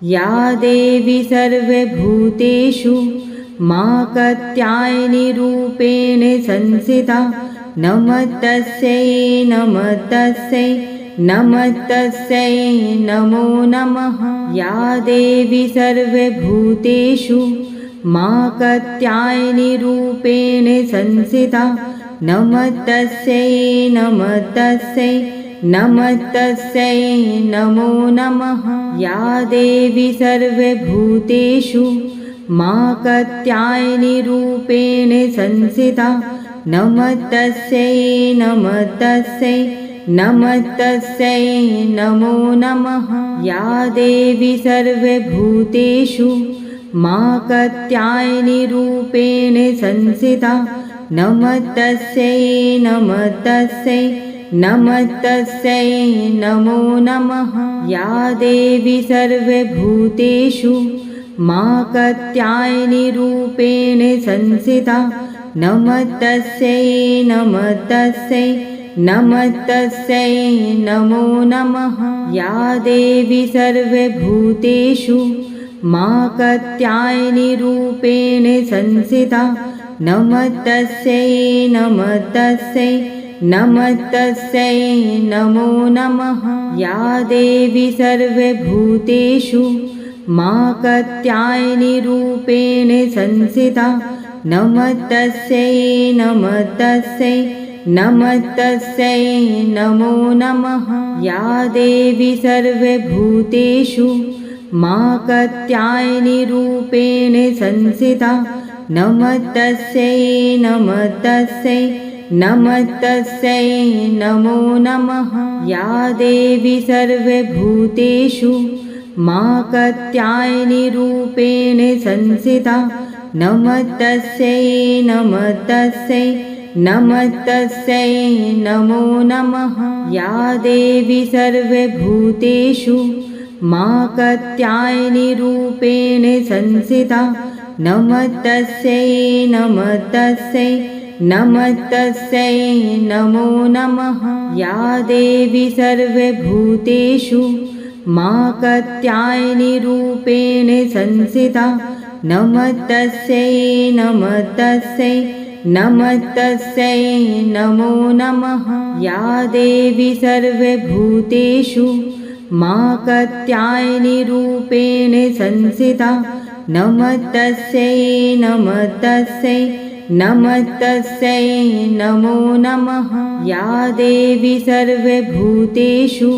या देवी सर्वभूतेषु मा कात्यायनीरूपेण संस्थिता नमस्तस्यै नमस्तस्यै नमस्तस्यै नमो नमः। या देवी सर्वभूतेषु मा कात्यायनीरूपेण संस्थिता नमस्तस्यै नमस्तस्यै नमस्तस्यै नमो नमः। या देवी सर्वभूतेषु मा कात्यायनीरूपेण संस्थिता नमस्तस्यै नमस्तस्यै नमस्तस्यै नमो नमः। या देवी सर्वभूतेषु मा कात्यायनीरूपेण संस्थिता नमस्तस्यै नमस्तस्यै नमस्तस्यै नमो नमः। या देवी सर्वभूतेषु मा कात्यायनीरूपेण संस्थिता नमस्तस्यै नमस्तस्यै नमस्तस्यै नमो नमः। या देवी सर्वभूतेषु मा कात्यायनीरूपेण संस्थिता नमस्तस्यै नमस्तस्यै नमस्तस्यै नमो नमः। या देवी सर्वभूतेषु मा कात्यायनीरूपेण संस्थिता नमस्तस्यै नमस्तस्यै नमस्तस्यै नमो नमः। या देवी सर्वभूतेषु मा कात्यायनीरूपेण संस्थिता नमस्तस्यै नमस्तस्यै नमस्तस्यै नमो नमः। या देवी सर्वभूतेषु मा कात्यायनीरूपेण संस्थिता नमस्तस्यै नमस्तस्यै नमस्तस्यै नमो नमः। या देवी सर्वभूतेषु मा कात्यायनीरूपेण संस्थिता नमस्तस्यै नमस्तस्यै नमस्तस्यै नमो नमः। या देवी सर्वभूतेषु मा कात्यायनीरूपेण संस्थिता नमस्तस्यै नमस्तस्यै नमस्तस्यै नमो नमः। या देवी सर्वभूतेषु मा कात्यायनीरूपेण संस्थिता नमस्तस्यै नमस्तस्यै नमस्तस्यै नमो नमः। या देवी सर्वभूतेषु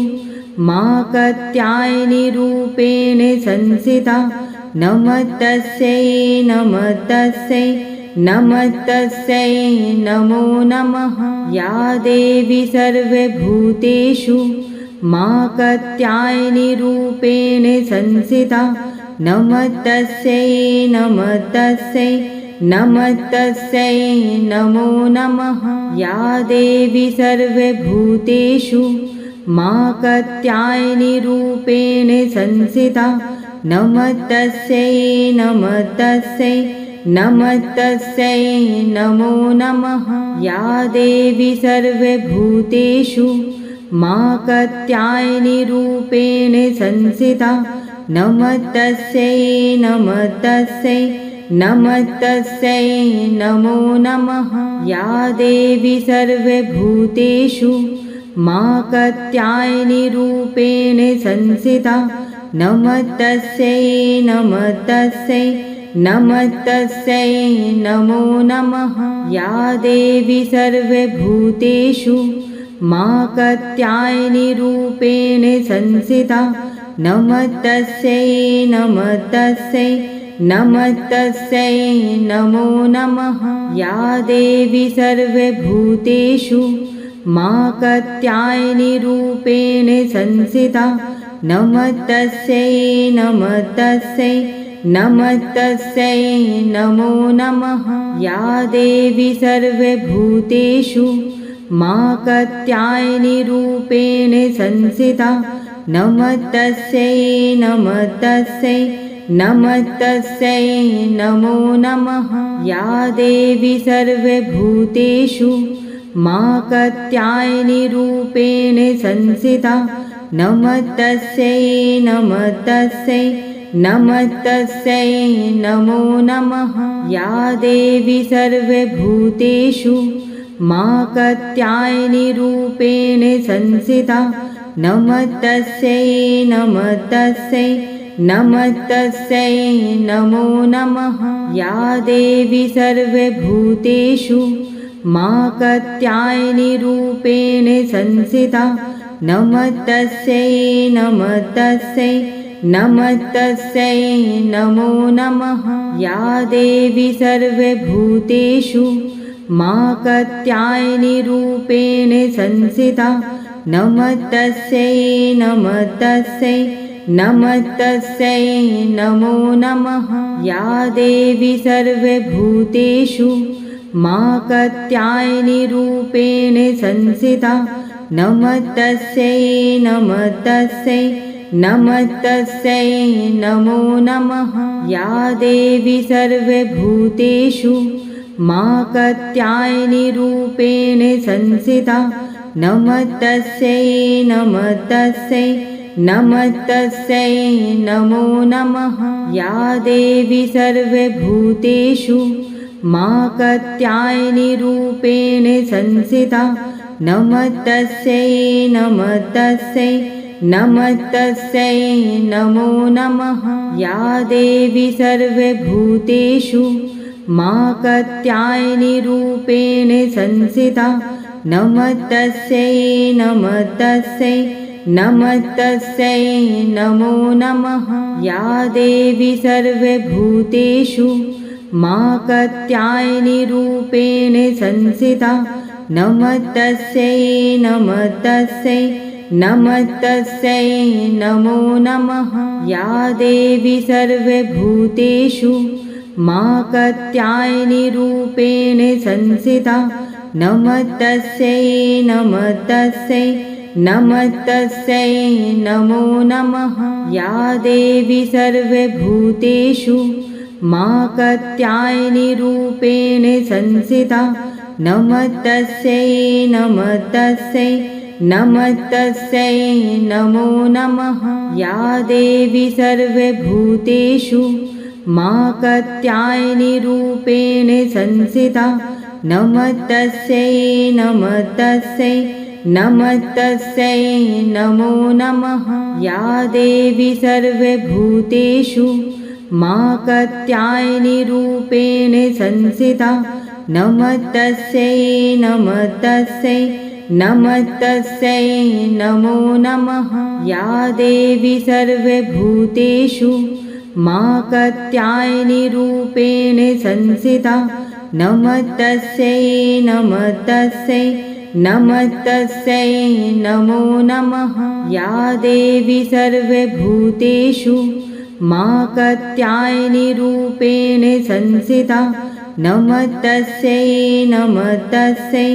मा कात्यायनीरूपेण संस्थिता नमस्तस्यै नमस्तस्यै नमस्तस्यै नमो नमः। या देवी सर्वभूतेषु मा कात्यायनीरूपेण संस्थिता नमस्तस्यै नमस्तस्यै नमस्तस्यै नमो नमः। या देवी सर्वभूतेषु मा कात्यायनीरूपेण संस्थिता नमस्तस्यै नमस्तस्यै नमस्तस्यै नमो नमः। या देवी सर्वभूतेषु मा कात्यायनीरूपेण संस्थिता नमस्तस्यै नमस्तस्यै नमस्तस्यै नमो नमः। या देवी सर्वभूतेषु मा कात्यायनीरूपेण संस्थिता नमस्तस्यै नमस्तस्यै नमस्तस्यै नमो नमः। या देवी सर्वभूतेषु मा कात्यायनीरूपेण संस्थिता नमस्तस्यै नमस्तस्यै नमस्तस्यै नमो नमः। या देवी सर्वभूतेषु मा कात्यायनीरूपेण संस्थिता नमस्तस्यै नमस्तस्यै नमस्तस्यै नमो नमः। या देवी सर्वभूतेषु मा कात्यायनीरूपेण संस्थिता नमस्तस्यै नमस्तस्यै नमस्तस्यै नमो नमः। या देवी सर्वभूतेषु मा कात्यायनीरूपेण संस्थिता नमस्तस्यै नमस्तस्यै नमस्तस्यै नमो नमः। या देवी सर्वभूतेषु मा कात्यायनीरूपेण संस्थिता नमस्तस्यै नमस्तस्यै नमस्तस्यै नमो नमः। या देवी सर्वभूतेषु मा कात्यायनीरूपेण संस्थिता नमस्तस्यै नमस्तस्यै नमस्तस्यै नमो नमः। या देवी सर्वभूतेषु मा कात्यायनीरूपेण संस्थिता नमस्तस्यै नमस्तस्यै नमस्तस्यै नमो नमः। या देवी सर्वभूतेषु मा कात्यायनीरूपेण संस्थिता नमस्तस्यै नमस्तस्यै नमस्तस्यै नमो नमः। या देवी सर्वभूतेषु मा कात्यायनीरूपेण संस्थिता नमस्तस्यै नमस्तस्यै नमस्तस्यै नमो नमः। या देवी सर्वभूतेषु मा कात्यायनीरूपेण संस्थिता नमस्तस्यै नमस्तस्यै नमस्तस्यै नमो नमः। या देवी सर्वभूतेषु मा कात्यायनीरूपेण संस्थिता नमस्तस्यै नमस्तस्यै नमस्तस्यै नमो नमः। या देवी सर्वभूतेषु मा कात्यायनीरूपेण संस्थिता नमस्तस्यै नमस्तस्यै नमस्तस्यै नमो नमः। या देवी सर्वभूतेषु मा कात्यायनीरूपेण संस्थिता नमस्तस्यै नमस्तस्यै नमस्तस्यै नमो नमः। या देवी सर्वभूतेषु मा कात्यायनीरूपेण संस्थिता नमस्तस्यै नमस्तस्यै नमस्तस्यै नमो नमः। या देवी सर्वभूतेषु मा कात्यायनीरूपेण संस्थिता नमस्तस्यै नमस्तस्यै नमस्तस्यै नमो नमः। या देवी सर्वभूतेषु मा कात्यायनीरूपेण संस्थिता नमस्तस्यै नमस्तस्यै नमस्तस्यै नमो नमः। या देवी सर्वभूतेषु मा कात्यायनीरूपेण संस्थिता नमस्तस्यै नमस्तस्यै नमस्तस्यै नमो नमः। या देवी सर्वभूतेषु मा कात्यायनीरूपेण संस्थिता नमस्तस्यै नमस्तस्यै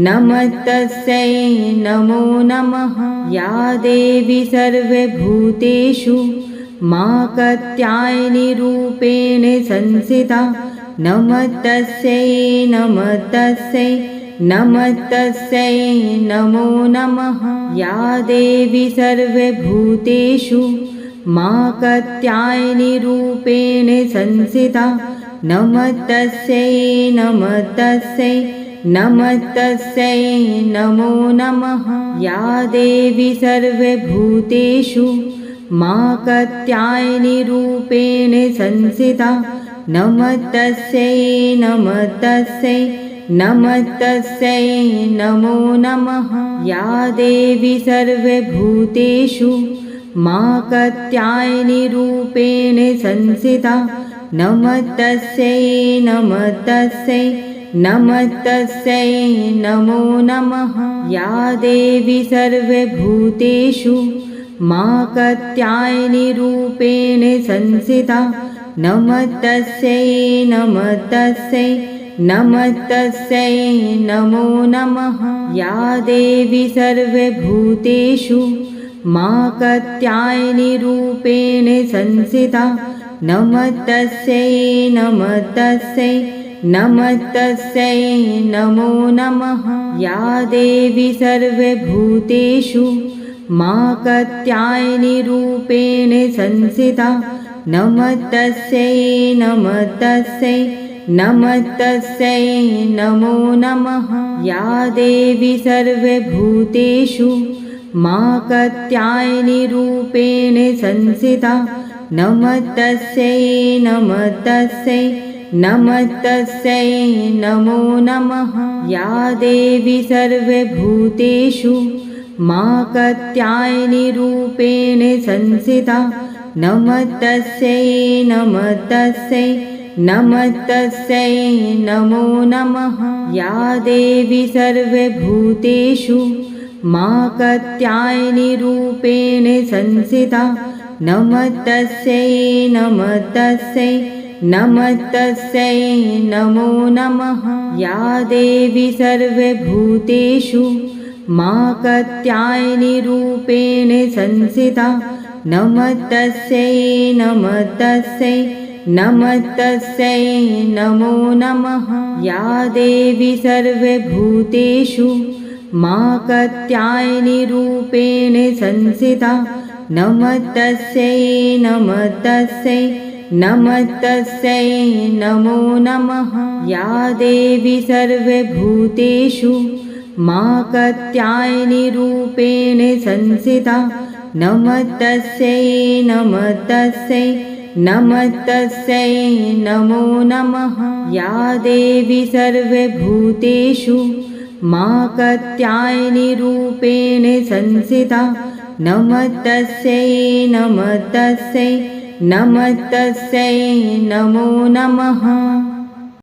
नमस्तस्यै नमो नमः। या देवी सर्वभूतेषु मा कात्यायनीरूपेण संस्थिता नमस्तस्यै नमस्तस्यै नमस्तस्यै नमो नमः। या देवी सर्वभूतेषु मा कात्यायनीरूपेण संस्थिता नमस्तस्यै नमस्तस्यै नमस्तस्यै नमो नमः। या देवी सर्वभूतेषु मा कात्यायनीरूपेण संस्थिता नमस्तस्यै नमस्तस्यै नमस्तस्यै नमो नमः। या देवी सर्वभूतेषु मा कात्यायनीरूपेण संस्थिता नमस्तस्यै नमस्तस्यै नमस्तस्यै नमो नमः। या देवी सर्वभूतेषु मा कात्यायनीरूपेण संस्थिता नमस्तस्यै नमस्तस्यै नमस्तस्यै नमो नमः। या देवी सर्वभूतेषु मा कात्यायनीरूपेण संस्थिता नमस्तस्यै नमस्तस्यै नमस्तस्यै नमो नमः। या देवी सर्वभूतेषु मा कात्यायनीरूपेण संस्थिता नमस्तस्यै नमस्तस्यै नमस्तस्यै नमो नमः। या देवी सर्वभूतेषु मा कात्यायनी रूपेण संस्थिता नमस्तस्यै नमस्तस्यै नमस्तस्यै नमो नमः। या देवी सर्वभूतेषु मा कात्यायनी रूपेण संस्थिता नमस्तस्यै नमस्तस्यै नमस्तस्यै नमो नमः। या देवी सर्वभूतेषु मा कात्यायनी रूपेण संस्थिता नमस्तस्यै नमस्तस्यै नमस्तस्यै नमो नमः। या देवी सर्वभूतेषु मा कात्यायनी रूपेण संस्थिता नमस्तस्यै नमस्तस्यै नमस्तस्यै नमो नमः। या देवी सर्वभूतेषु मा कात्यायनी रूपेण संस्थिता नमस्तस्यै नमस्तस्यै नमस्तस्यै नमो नमः। या देवी सर्वभूतेषु मा कात्यायनी रूपेण संस्थिता नमस्तस्यै नमस्तस्यै नमस्तस्यै नमो नमः। या देवी सर्वभूतेषु मा कात्यायनी रूपेण संस्थिता नमस्तस्यै नमस्तस्यै नमस्तस्यै नमो नमः।